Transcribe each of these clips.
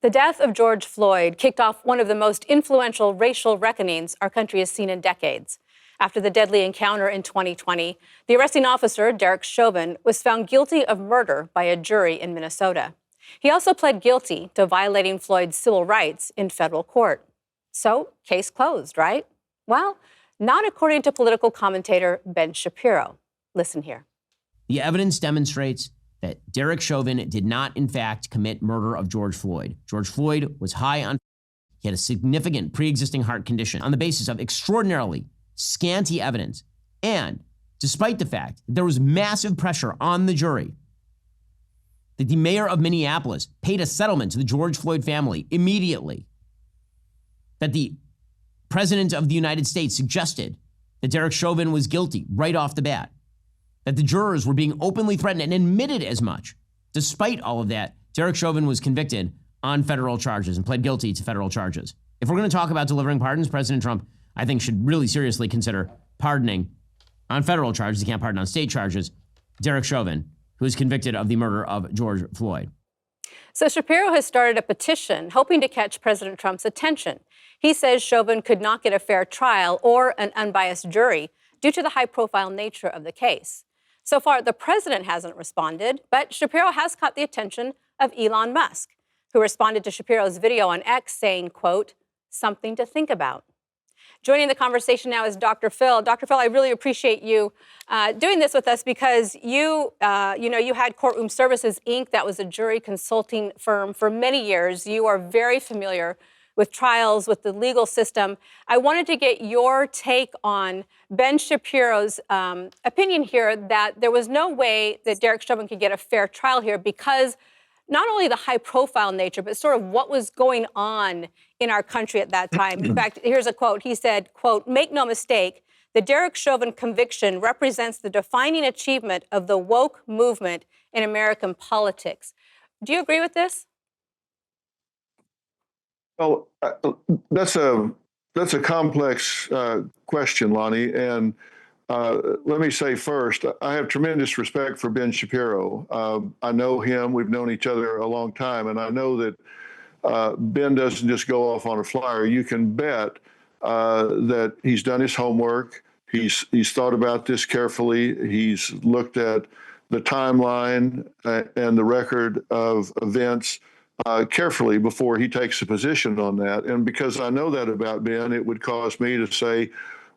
The death of George Floyd kicked off one of the most influential racial reckonings our country has seen in decades. After the deadly encounter in 2020, the arresting officer, Derek Chauvin, was found guilty of murder by a jury in Minnesota. He also pled guilty to violating Floyd's civil rights in federal court. So, case closed, right? Well, not according to political commentator Ben Shapiro. Listen here. The evidence demonstrates that Derek Chauvin did not, in fact, commit murder of George Floyd. George Floyd was high on. He had a significant pre-existing heart condition on the basis of extraordinarily scanty evidence. And despite the fact that there was massive pressure on the jury, that the mayor of Minneapolis paid a settlement to the George Floyd family immediately, that the president of the United States suggested that Derek Chauvin was guilty right off the bat, that the jurors were being openly threatened and admitted as much. Despite all of that, Derek Chauvin was convicted on federal charges and pled guilty to federal charges. If we're going to talk about delivering pardons, President Trump, I think, should really seriously consider pardoning on federal charges. He can't pardon on state charges Derek Chauvin, who is convicted of the murder of George Floyd. So Shapiro has started a petition hoping to catch President Trump's attention. He says Chauvin could not get a fair trial or an unbiased jury due to the high-profile nature of the case. So far, the president hasn't responded, but Shapiro has caught the attention of Elon Musk, who responded to Shapiro's video on X saying, quote, something to think about. Joining the conversation now is Dr. Phil. Dr. Phil, I really appreciate you doing this with us because you had Courtroom Services, Inc. That was a jury consulting firm for many years. You are very familiar with trials, with the legal system. I wanted to get your take on Ben Shapiro's opinion here that there was no way that Derek Chauvin could get a fair trial here because not only the high-profile nature, but sort of what was going on in our country at that time. In fact, here's a quote. He said, quote, make no mistake, the Derek Chauvin conviction represents the defining achievement of the woke movement in American politics. Do you agree with this? Well, that's a complex question, Loni, and let me say first, I have tremendous respect for Ben Shapiro. I know him; we've known each other a long time, and I know that Ben doesn't just go off on a flyer. You can bet that he's done his homework. He's thought about this carefully. He's looked at the timeline and the record of events carefully before he takes a position on that. And because I know that about Ben, it would cause me to say,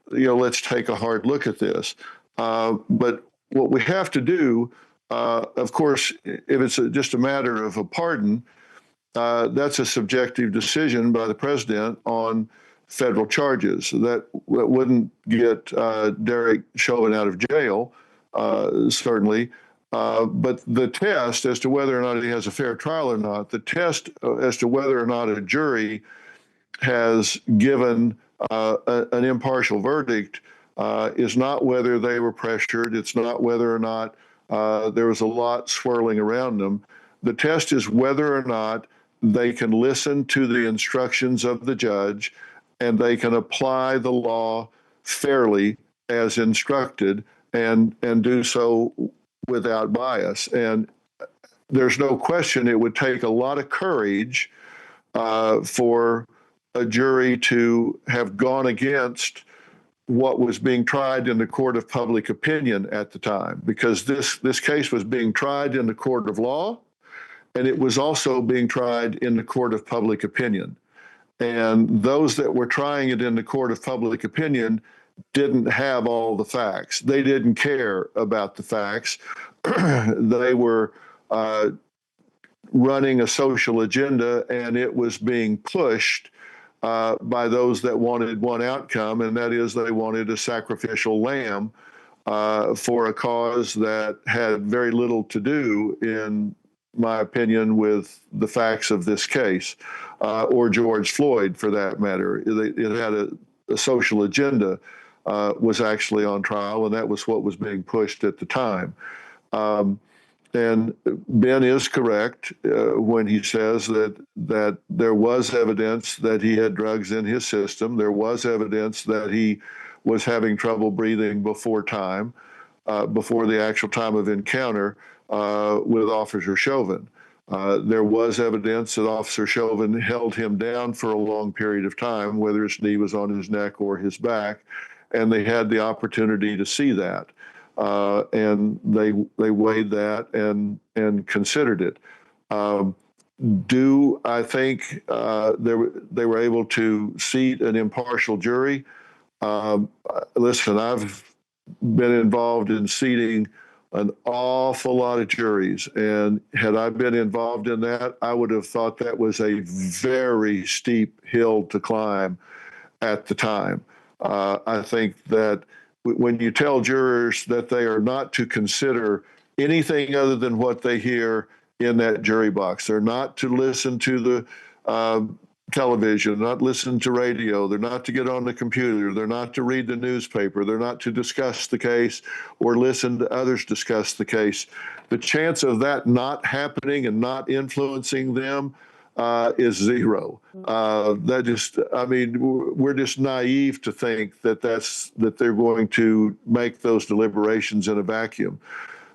let's take a hard look at this. But what we have to do, of course, if it's just a matter of a pardon, that's a subjective decision by the president on federal charges. That wouldn't get Derek Chauvin out of jail, certainly. But the test as to whether or not he has a fair trial or not, the test as to whether or not a jury has given an impartial verdict is not whether they were pressured. It's not whether or not there was a lot swirling around them. The test is whether or not they can listen to the instructions of the judge and they can apply the law fairly as instructed and do so without bias. And there's no question it would take a lot of courage for a jury to have gone against what was being tried in the court of public opinion at the time, because this case was being tried in the court of law, and it was also being tried in the court of public opinion. And those that were trying it in the court of public opinion didn't have all the facts. They didn't care about the facts. They were running a social agenda, and it was being pushed by those that wanted one outcome, and that is they wanted a sacrificial lamb for a cause that had very little to do, in my opinion, with the facts of this case, or George Floyd, for that matter. It had a social agenda was actually on trial, and that was what was being pushed at the time. And Ben is correct when he says that there was evidence that he had drugs in his system. There was evidence that he was having trouble breathing before the actual time of encounter with Officer Chauvin. There was evidence that Officer Chauvin held him down for a long period of time, whether his knee was on his neck or his back, and they had the opportunity to see that, and they weighed that and considered it. Do I think they were able to seat an impartial jury? Listen, I've been involved in seating an awful lot of juries, and had I been involved in that, I would have thought that was a very steep hill to climb at the time. I think that when you tell jurors that they are not to consider anything other than what they hear in that jury box, they're not to listen to the television, not listen to radio, they're not to get on the computer, they're not to read the newspaper, they're not to discuss the case or listen to others discuss the case. The chance of that not happening and not influencing them is zero. We're just naive to think that they're going to make those deliberations in a vacuum.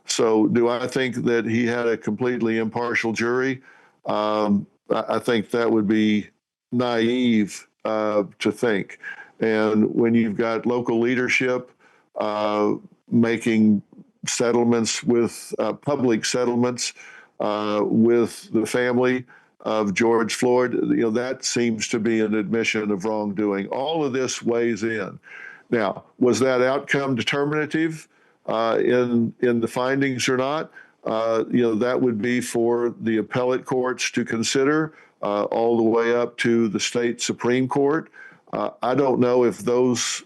So do I think that he had a completely impartial jury? I think that would be naive to think. And when you've got local leadership making settlements with public settlements with the family of George Floyd, that seems to be an admission of wrongdoing. All of this weighs in. Now, was that outcome determinative in the findings or not? That would be for the appellate courts to consider, all the way up to the state Supreme Court. I don't know if those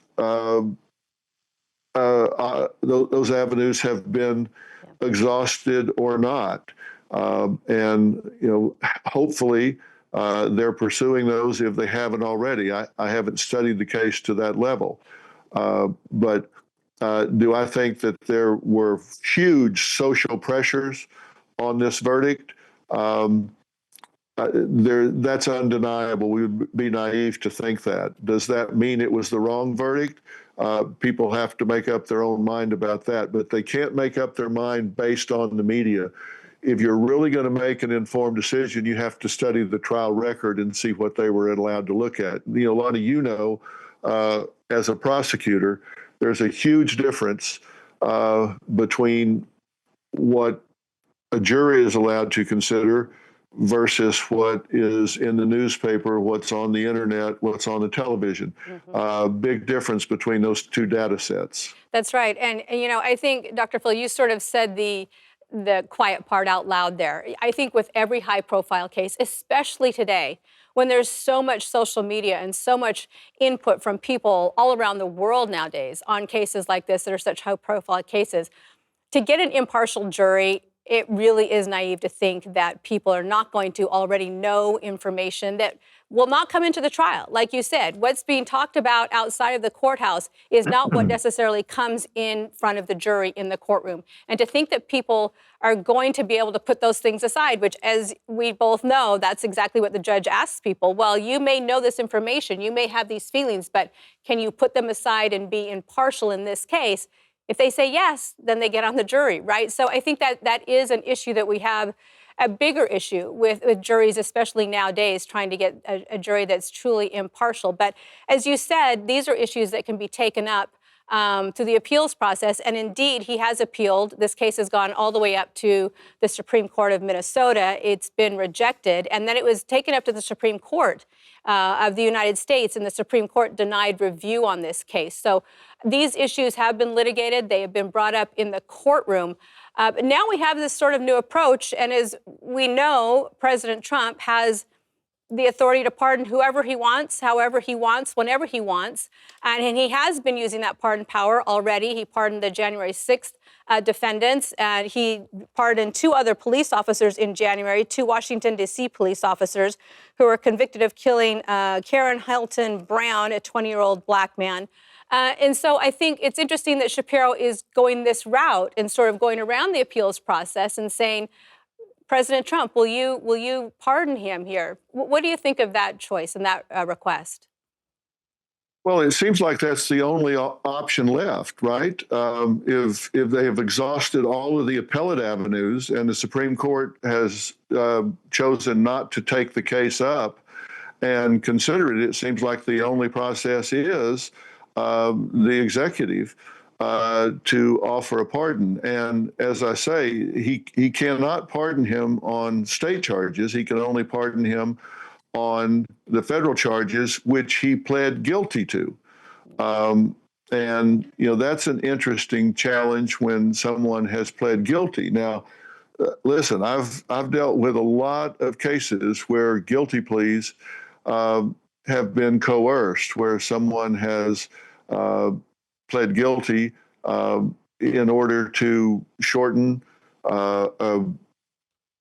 avenues have been exhausted or not. Hopefully they're pursuing those if they haven't already. I haven't studied the case to that level. But do I think that there were huge social pressures on this verdict? That's undeniable. We would be naive to think that. Does that mean it was the wrong verdict? People have to make up their own mind about that, but they can't make up their mind based on the media. If you're really going to make an informed decision, you have to study the trial record and see what they were allowed to look at. Loni, as a prosecutor, there's a huge difference between what a jury is allowed to consider versus what is in the newspaper, what's on the internet, what's on the television. Big difference between those two data sets. That's right. And I think, Dr. Phil, you sort of said the quiet part out loud there. I think with every high-profile case, especially today, when there's so much social media and so much input from people all around the world nowadays on cases like this that are such high-profile cases, to get an impartial jury, it really is naive to think that people are not going to already know information that will not come into the trial. Like you said, what's being talked about outside of the courthouse is not what necessarily comes in front of the jury in the courtroom. And to think that people are going to be able to put those things aside, which, as we both know, that's exactly what the judge asks people. Well, you may know this information, you may have these feelings, but can you put them aside and be impartial in this case? If they say yes, then they get on the jury, right? So I think that is an issue that we have, a bigger issue with juries, especially nowadays, trying to get a jury that's truly impartial. But as you said, these are issues that can be taken up through the appeals process. And indeed, he has appealed. This case has gone all the way up to the Supreme Court of Minnesota. It's been rejected. And then it was taken up to the Supreme Court of the United States, and the Supreme Court denied review on this case. So these issues have been litigated. They have been brought up in the courtroom. But now we have this sort of new approach. And as we know, President Trump has the authority to pardon whoever he wants, however he wants, whenever he wants. And he has been using that pardon power already. He pardoned the January 6th defendants, and he pardoned 2 other police officers in January, 2 Washington, D.C. police officers who were convicted of killing Karen Hilton Brown, a 20-year-old black man. And so I think it's interesting that Shapiro is going this route and sort of going around the appeals process and saying, President Trump, will you pardon him here? What do you think of that choice and that request? Well, it seems like that's the only option left, right? If they have exhausted all of the appellate avenues and the Supreme Court has chosen not to take the case up and consider it, it seems like the only process is the executive to offer a pardon. And as I say, he cannot pardon him on state charges. He can only pardon him on the federal charges, which he pled guilty to. And, that's an interesting challenge when someone has pled guilty. Now, listen, I've dealt with a lot of cases where guilty pleas have been coerced, where someone has pled guilty in order to shorten a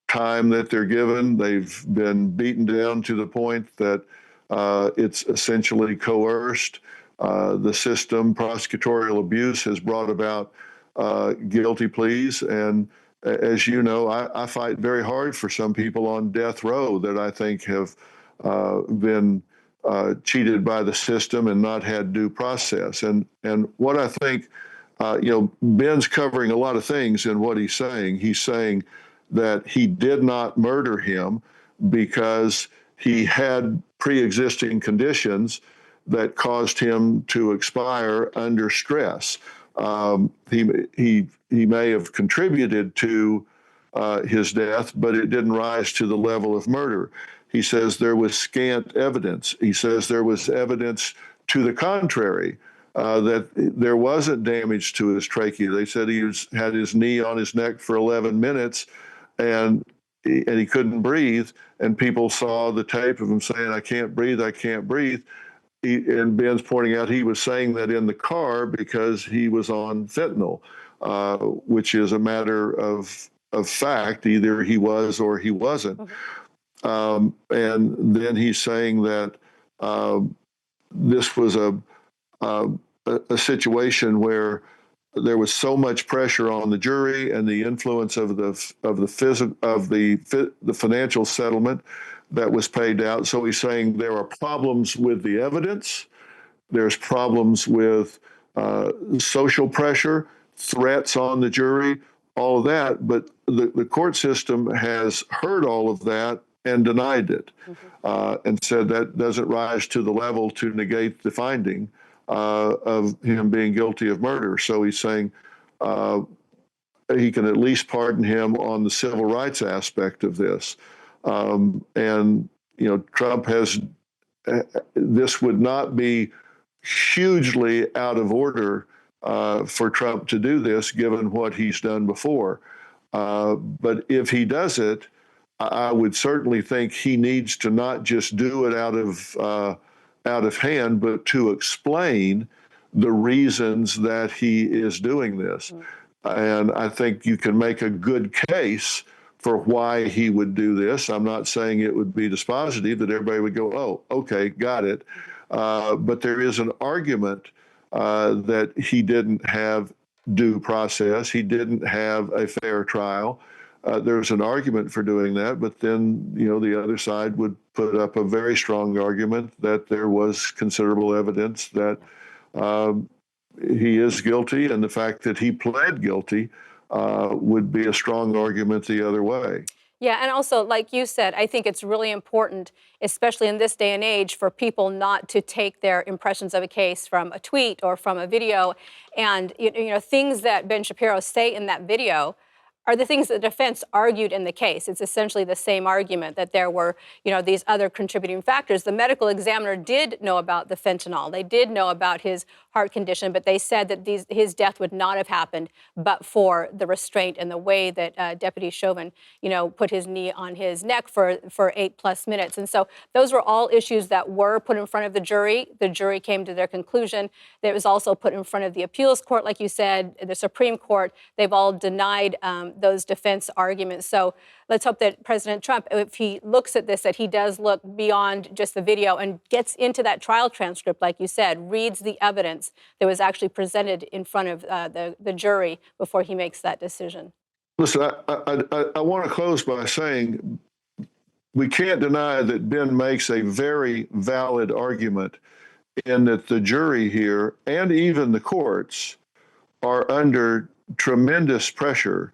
time that they're given. They've been beaten down to the point that it's essentially coerced. The system, prosecutorial abuse, has brought about guilty pleas. And as you know, I fight very hard for some people on death row that I think have been cheated by the system and not had due process. And what I think, Ben's covering a lot of things in what he's saying. He's saying that he did not murder him because he had pre-existing conditions that caused him to expire under stress. He may have contributed to his death, but it didn't rise to the level of murder. He says there was scant evidence. He says there was evidence to the contrary, that there wasn't damage to his trachea. They said he had his knee on his neck for 11 minutes, and he couldn't breathe. And people saw the tape of him saying, "I can't breathe, I can't breathe." And Ben's pointing out he was saying that in the car because he was on fentanyl, which is a matter of fact. Either he was or he wasn't. Okay. And then he's saying that this was a situation where there was so much pressure on the jury and the influence of the financial settlement that was paid out. So he's saying there are problems with the evidence, there's problems with social pressure, threats on the jury, all of that. But the court system has heard all of that and denied it, and said that doesn't rise to the level to negate the finding of him being guilty of murder. So he's saying he can at least pardon him on the civil rights aspect of this. And, Trump has, this would not be hugely out of order for Trump to do this, given what he's done before. But if he does it, I would certainly think he needs to not just do it out of hand, but to explain the reasons that he is doing this. And I think you can make a good case for why he would do this. I'm not saying it would be dispositive, that everybody would go, "Oh, okay, got it." But there is an argument that he didn't have due process. He didn't have a fair trial. There's an argument for doing that, but then, the other side would put up a very strong argument that there was considerable evidence that he is guilty, and the fact that he pled guilty would be a strong argument the other way. Yeah, and also, like you said, I think it's really important, especially in this day and age, for people not to take their impressions of a case from a tweet or from a video. And, things that Ben Shapiro say in that video are the things the defense argued in the case. It's essentially the same argument that there were, these other contributing factors. The medical examiner did know about the fentanyl. They did know about his heart condition, but they said that his death would not have happened but for the restraint and the way that Deputy Chauvin, put his knee on his neck for 8+ minutes. And so those were all issues that were put in front of the jury. The jury came to their conclusion. It was also put in front of the appeals court, like you said, the Supreme Court. They've all denied those defense arguments. So let's hope that President Trump, if he looks at this, that he does look beyond just the video and gets into that trial transcript, like you said, reads the evidence that was actually presented in front of the jury before he makes that decision. Listen, I want to close by saying we can't deny that Ben makes a very valid argument in that the jury here and even the courts are under tremendous pressure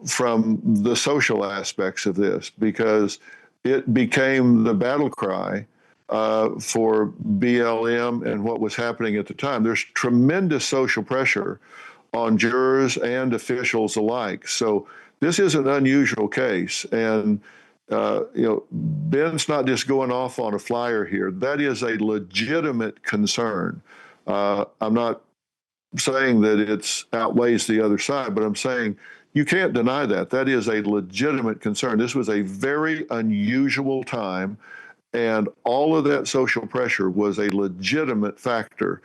from the social aspects of this, because it became the battle cry for BLM and what was happening at the time. There's tremendous social pressure on jurors and officials alike. So this is an unusual case. And Ben's not just going off on a flyer here. That is a legitimate concern. I'm not saying that it outweighs the other side, but I'm saying you can't deny that. That is a legitimate concern. This was a very unusual time, and all of that social pressure was a legitimate factor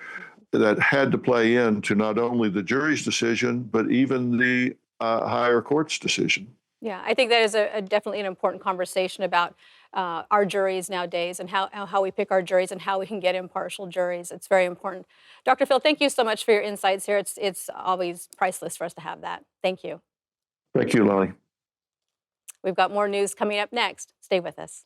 that had to play into not only the jury's decision, but even the higher court's decision. Yeah, I think that is definitely an important conversation about our juries nowadays and how we pick our juries and how we can get impartial juries. It's very important. Dr. Phil, thank you so much for your insights here. It's always priceless for us to have that. Thank you. Thank you, Loni. We've got more news coming up next. Stay with us.